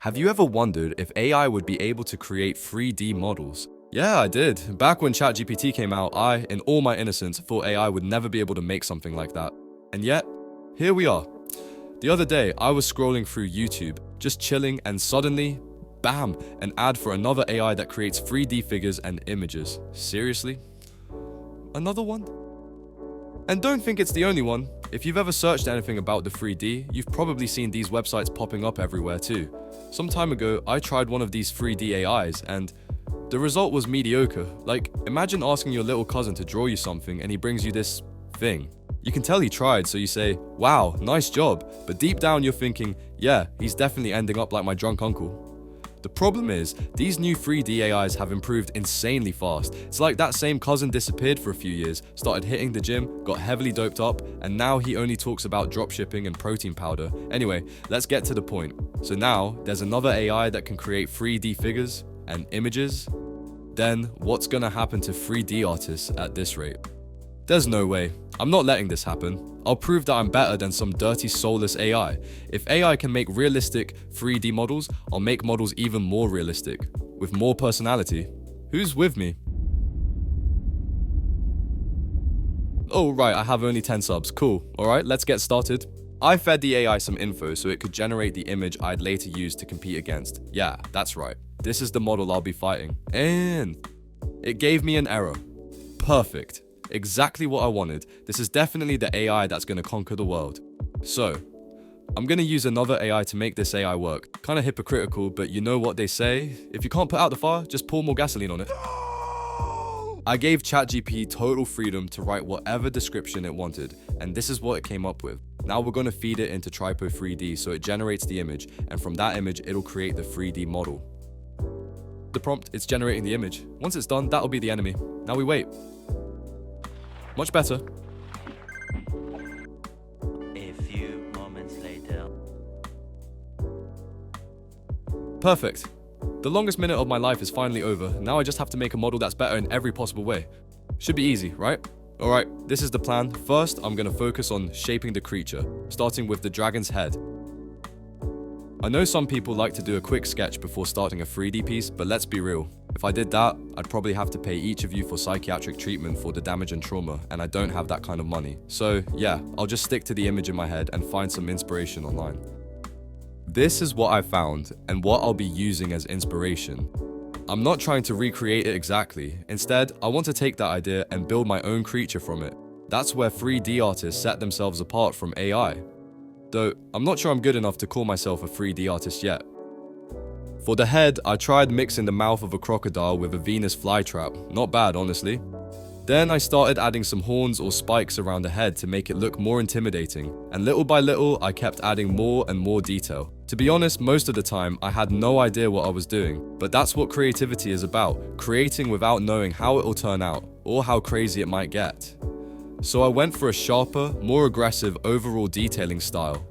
Have you ever wondered if AI would be able to create 3D models? Yeah, I did. Back when ChatGPT came out, I, in all my innocence, thought AI would never be able to make something like that. And yet, here we are. The other day, I was scrolling through YouTube, just chilling, and suddenly, bam, an ad for another AI that creates 3D figures and images. Seriously? Another one? And don't think it's the only one. If you've ever searched anything about the 3D, you've probably seen these websites popping up everywhere too. Some time ago, I tried one of these 3D AIs and the result was mediocre. Like, imagine asking your little cousin to draw you something and he brings you this thing. You can tell he tried, so you say, wow, nice job. But deep down you're thinking, yeah, he's definitely ending up like my drunk uncle. The problem is, these new 3D AIs have improved insanely fast. It's like that same cousin disappeared for a few years, started hitting the gym, got heavily doped up, and now he only talks about dropshipping and protein powder. Anyway, let's get to the point. So now, there's another AI that can create 3D figures and images. Then, what's gonna happen to 3D artists at this rate? There's no way. I'm not letting this happen. I'll prove that I'm better than some dirty soulless AI. If AI can make realistic 3D models, I'll make models even more realistic, with more personality. Who's with me? Oh right, I have only 10 subs, cool. Alright, let's get started. I fed the AI some info so it could generate the image I'd later use to compete against. Yeah, that's right. This is the model I'll be fighting. And it gave me an error. Perfect. Exactly what I wanted. This is definitely the AI that's gonna conquer the world. So, I'm gonna use another AI to make this AI work. Kinda hypocritical, but you know what they say? If you can't put out the fire, just pour more gasoline on it. I gave ChatGPT total freedom to write whatever description it wanted, and this is what it came up with. Now we're gonna feed it into Tripo 3D so it generates the image, and from that image, it'll create the 3D model. The prompt, it's generating the image. Once it's done, that'll be the enemy. Now we wait. Much better. A few moments later. Perfect. The longest minute of my life is finally over. Now I just have to make a model that's better in every possible way. Should be easy, right? Alright, this is the plan. First, I'm gonna focus on shaping the creature, starting with the dragon's head. I know some people like to do a quick sketch before starting a 3D piece, but let's be real. If I did that, I'd probably have to pay each of you for psychiatric treatment for the damage and trauma, and I don't have that kind of money. So yeah, I'll just stick to the image in my head and find some inspiration online. This is what I found, and what I'll be using as inspiration. I'm not trying to recreate it exactly. Instead, I want to take that idea and build my own creature from it. That's where 3D artists set themselves apart from AI. Though, I'm not sure I'm good enough to call myself a 3D artist yet. For the head, I tried mixing the mouth of a crocodile with a Venus flytrap. Not bad, honestly. Then I started adding some horns or spikes around the head to make it look more intimidating. And little by little, I kept adding more and more detail. To be honest, most of the time, I had no idea what I was doing. But that's what creativity is about, creating without knowing how it'll turn out, or how crazy it might get. So I went for a sharper, more aggressive overall detailing style.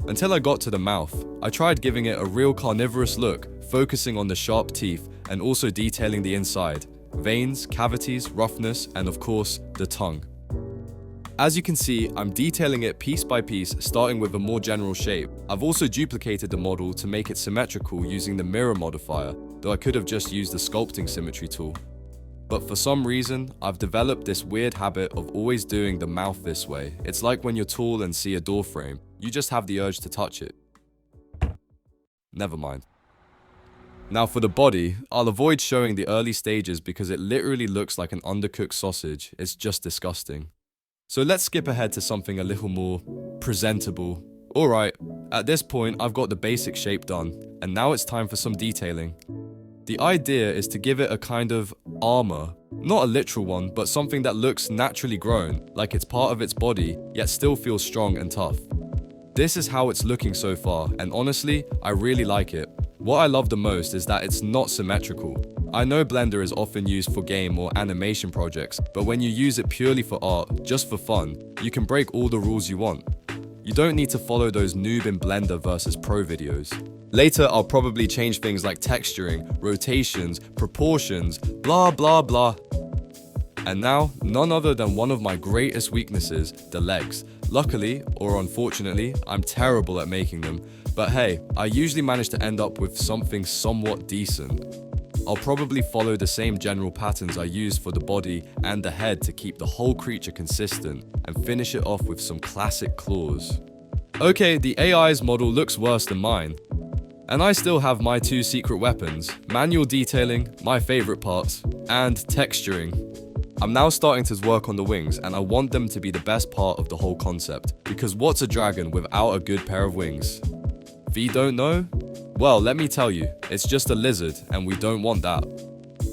Until I got to the mouth, I tried giving it a real carnivorous look, focusing on the sharp teeth and also detailing the inside, veins, cavities, roughness, and of course, the tongue. As you can see, I'm detailing it piece by piece, starting with a more general shape. I've also duplicated the model to make it symmetrical using the mirror modifier, though I could have just used the sculpting symmetry tool. But for some reason, I've developed this weird habit of always doing the mouth this way. It's like when you're tall and see a door frame, you just have the urge to touch it. Never mind. Now for the body, I'll avoid showing the early stages because it literally looks like an undercooked sausage. It's just disgusting. So let's skip ahead to something a little more presentable. Alright, at this point I've got the basic shape done, and now it's time for some detailing. The idea is to give it a kind of armor, not a literal one, but something that looks naturally grown, like it's part of its body, yet still feels strong and tough. This is how it's looking so far, and honestly, I really like it. What I love the most is that it's not symmetrical. I know Blender is often used for game or animation projects, but when you use it purely for art, just for fun, you can break all the rules you want. You don't need to follow those noob in Blender versus pro videos. Later, I'll probably change things like texturing, rotations, proportions, blah blah blah. And now, none other than one of my greatest weaknesses, the legs. Luckily, or unfortunately, I'm terrible at making them, But hey, I usually manage to end up with something somewhat decent. I'll probably follow the same general patterns I used for the body and the head to keep the whole creature consistent and finish it off with some classic claws. Okay, the AI's model looks worse than mine. And I still have my two secret weapons, manual detailing, my favorite parts, and texturing. I'm now starting to work on the wings, and I want them to be the best part of the whole concept, because what's a dragon without a good pair of wings? If you don't know, well, let me tell you, it's just a lizard, and we don't want that.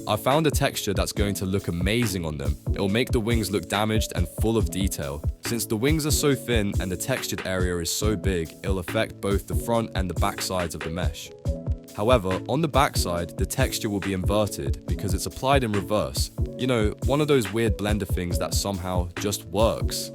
I found a texture that's going to look amazing on them. It'll make the wings look damaged and full of detail. Since the wings are so thin and the textured area is so big, it'll affect both the front and the back sides of the mesh. However, on the back side, the texture will be inverted because it's applied in reverse. You know, one of those weird blender things that somehow just works.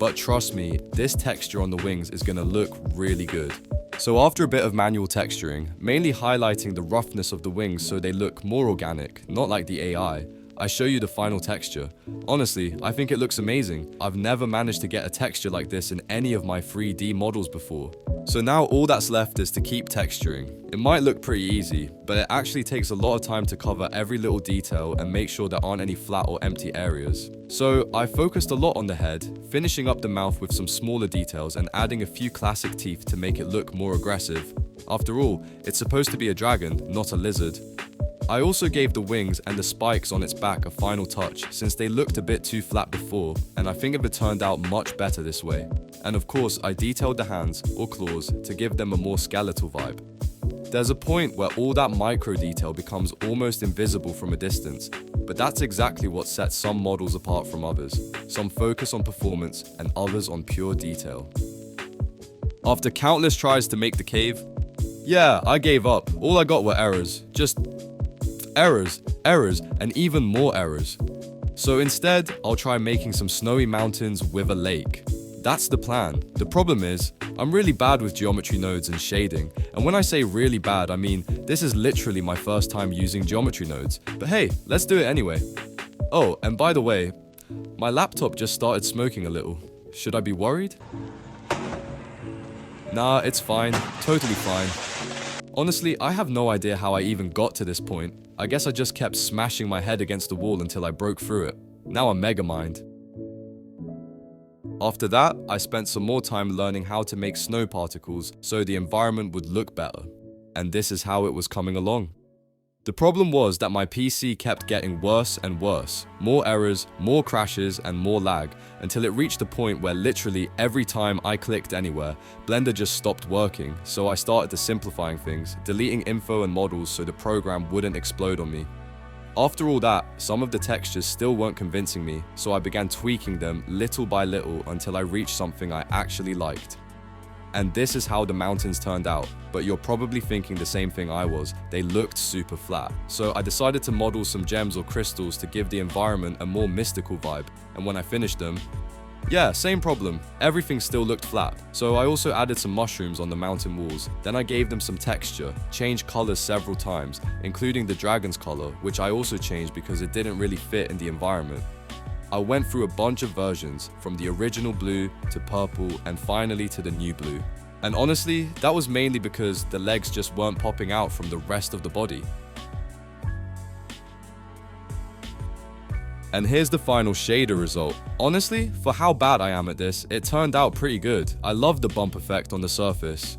But trust me, this texture on the wings is gonna look really good. So after a bit of manual texturing, mainly highlighting the roughness of the wings so they look more organic, not like the AI, I show you the final texture. Honestly, I think it looks amazing. I've never managed to get a texture like this in any of my 3D models before. So now all that's left is to keep texturing. It might look pretty easy, but it actually takes a lot of time to cover every little detail and make sure there aren't any flat or empty areas. So I focused a lot on the head, finishing up the mouth with some smaller details and adding a few classic teeth to make it look more aggressive. After all, it's supposed to be a dragon, not a lizard. I also gave the wings and the spikes on its back a final touch since they looked a bit too flat before, and I think it turned out much better this way. And of course, I detailed the hands, or claws, to give them a more skeletal vibe. There's a point where all that micro detail becomes almost invisible from a distance, but that's exactly what sets some models apart from others. Some focus on performance and others on pure detail. After countless tries to make the cave, yeah, I gave up. All I got were errors. Just errors, and even more errors. So instead, I'll try making some snowy mountains with a lake. That's the plan. The problem is, I'm really bad with geometry nodes and shading. And when I say really bad, I mean, this is literally my first time using geometry nodes. But hey, let's do it anyway. Oh, and by the way, my laptop just started smoking a little. Should I be worried? Nah, it's fine. Totally fine. Honestly, I have no idea how I even got to this point. I guess I just kept smashing my head against the wall until I broke through it. Now I'm mega mind. After that, I spent some more time learning how to make snow particles so the environment would look better. And this is how it was coming along. The problem was that my PC kept getting worse and worse. More errors, more crashes, and more lag, until it reached a point where literally every time I clicked anywhere, Blender just stopped working, so I started to simplifying things, deleting info and models so the program wouldn't explode on me. After all that, some of the textures still weren't convincing me, so I began tweaking them little by little until I reached something I actually liked. And this is how the mountains turned out, but you're probably thinking the same thing I was. They looked super flat. So I decided to model some gems or crystals to give the environment a more mystical vibe. And when I finished them, yeah, same problem. Everything still looked flat. So I also added some mushrooms on the mountain walls. Then I gave them some texture, changed colors several times, including the dragon's color, which I also changed because it didn't really fit in the environment. I went through a bunch of versions, from the original blue to purple and finally to the new blue. And honestly, that was mainly because the legs just weren't popping out from the rest of the body. And here's the final shader result. Honestly, for how bad I am at this, it turned out pretty good. I love the bump effect on the surface.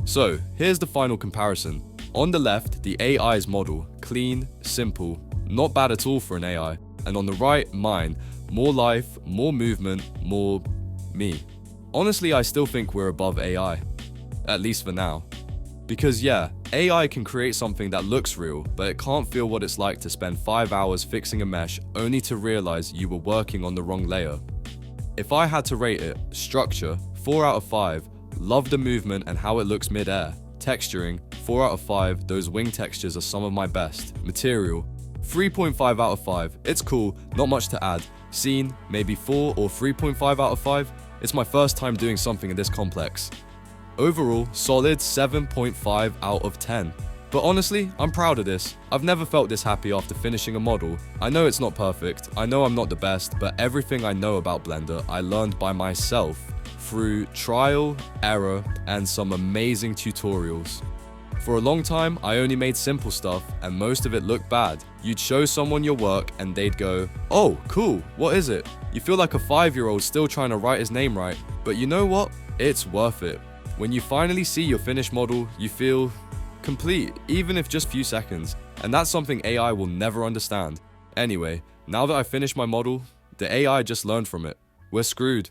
So, here's the final comparison. On the left, the AI's model, clean, simple, not bad at all for an AI. And on the right, mine, more life, more movement, more me. Honestly, I still think we're above AI, at least for now. Because yeah, AI can create something that looks real, but it can't feel what it's like to spend 5 hours fixing a mesh only to realize you were working on the wrong layer. If I had to rate it, structure, 4 out of 5, love the movement and how it looks mid-air. Texturing, 4 out of 5, those wing textures are some of my best. Material, 3.5 out of 5, it's cool, not much to add. Scene, maybe 4 or 3.5 out of 5, it's my first time doing something in this complex. Overall, solid 7.5 out of 10. But honestly, I'm proud of this. I've never felt this happy after finishing a model. I know it's not perfect, I know I'm not the best, but everything I know about Blender I learned by myself through trial, error, and some amazing tutorials. For a long time, I only made simple stuff and most of it looked bad. You'd show someone your work and they'd go, "Oh, cool, what is it?" You feel like a 5-year-old still trying to write his name right. But you know what? It's worth it. When you finally see your finished model, you feel complete, even if just few seconds. And that's something AI will never understand. Anyway, now that I finished my model, the AI just learned from it. We're screwed.